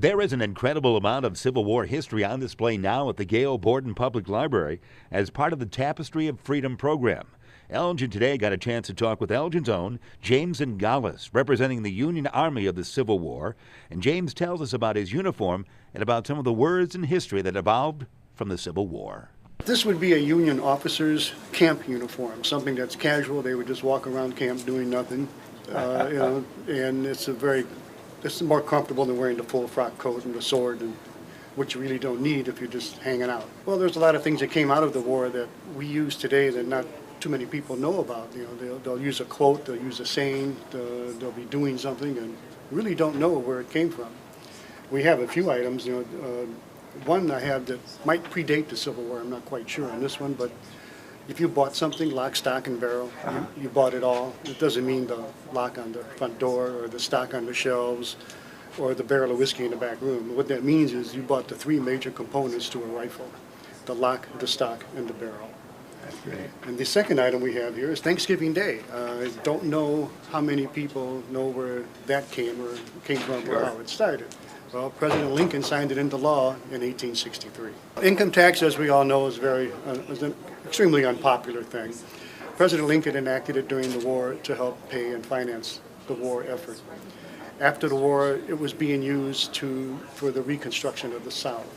There is an incredible amount of Civil War history on display now at the Gail Borden Public Library as part of the Tapestry of Freedom program. Elgin today got a chance to talk with Elgin's own James Gallus, representing the Union Army of the Civil War. And James tells us about his uniform and about some of the words in history that evolved from the Civil War. This would be a Union officer's camp uniform, something that's casual. They would just walk around camp doing nothing, and it's more comfortable than wearing the full frock coat and the sword, and which you really don't need if you're just hanging out. Well, there's a lot of things that came out of the war that we use today that not too many people know about. They'll use a quote, they'll use a saying, they'll be doing something and really don't know where it came from. We have a few items, one I have that might predate the Civil War, I'm not quite sure on this one, but if you bought something, lock, stock, and barrel, you bought it all. It doesn't mean the lock on the front door or the stock on the shelves or the barrel of whiskey in the back room. What that means is you bought the three major components to a rifle: the lock, the stock, and the barrel. That's great. And the second item we have here is Thanksgiving Day. I don't know how many people know where that came from or how it started. Well, President Lincoln signed it into law in 1863. Income tax, as we all know, is an extremely unpopular thing. President Lincoln enacted it during the war to help pay and finance the war effort. After the war, it was being used for the reconstruction of the South.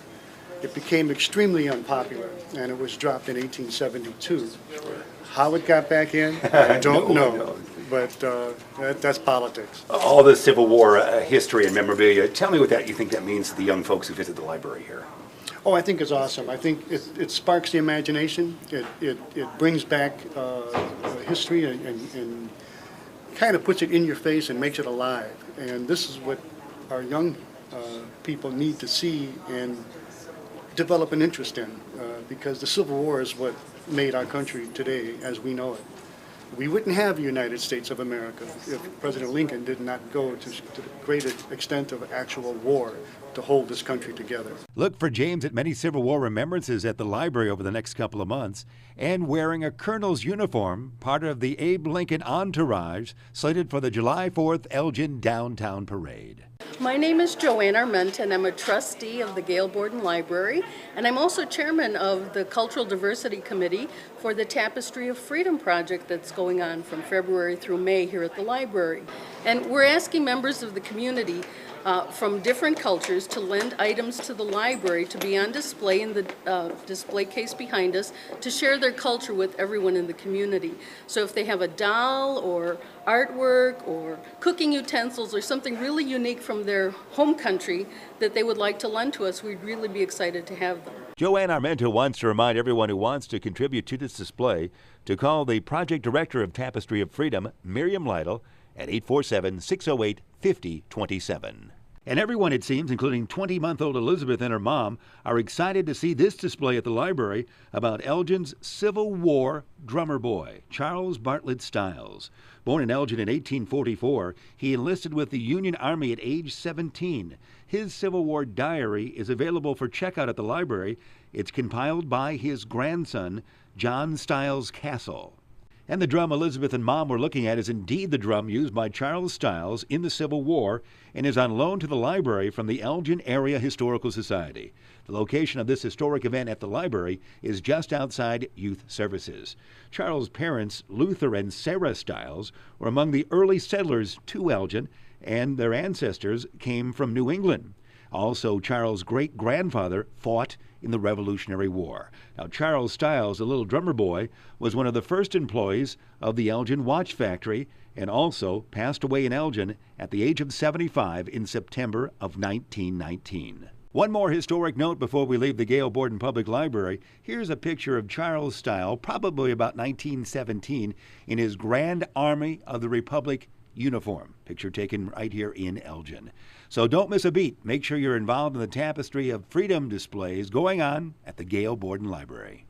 It became extremely unpopular, and it was dropped in 1872. How it got back in, I don't know. But that's politics. All the Civil War history and memorabilia. Tell me what you think that means to the young folks who visit the library here. Oh, I think it's awesome. I think it sparks the imagination. It brings back history and kind of puts it in your face and makes it alive. And this is what our young people need to see and develop an interest in, because the Civil War is what made our country today as we know it. We wouldn't have the United States of America if President Lincoln did not go to the great extent of actual war to hold this country together. Look for James at many Civil War remembrances at the library over the next couple of months, and wearing a colonel's uniform, part of the Abe Lincoln entourage, slated for the July 4th Elgin Downtown Parade. My name is Joanne Arment, and I'm a trustee of the Gail Borden Library, and I'm also chairman of the Cultural Diversity Committee for the Tapestry of Freedom project that's going on from February through May here at the library. And we're asking members of the community from different cultures to lend items to the library to be on display in the display case behind us to share their culture with everyone in the community. So if they have a doll or artwork or cooking utensils or something really unique from their home country that they would like to lend to us, we'd really be excited to have them. Joanne Armento wants to remind everyone who wants to contribute to this display to call the project director of Tapestry of Freedom, Miriam Lytle, at 847-608-5027. And everyone, it seems, including 20-month-old Elizabeth and her mom, are excited to see this display at the library about Elgin's Civil War drummer boy, Charles Bartlett Stiles. Born in Elgin in 1844, he enlisted with the Union Army at age 17. His Civil War diary is available for checkout at the library. It's compiled by his grandson, John Stiles Castle. And the drum Elizabeth and Mom were looking at is indeed the drum used by Charles Stiles in the Civil War and is on loan to the library from the Elgin Area Historical Society. The location of this historic event at the library is just outside Youth Services. Charles' parents, Luther and Sarah Stiles, were among the early settlers to Elgin, and their ancestors came from New England. Also, Charles' great-grandfather fought in the Revolutionary War. Now, Charles Stiles, the little drummer boy, was one of the first employees of the Elgin Watch Factory and also passed away in Elgin at the age of 75 in September of 1919. One more historic note before we leave the Gail Borden Public Library. Here's a picture of Charles Stiles, probably about 1917, in his Grand Army of the Republic uniform. Picture taken right here in Elgin. So don't miss a beat. Make sure you're involved in the Tapestry of Freedom displays going on at the Gail Borden Library.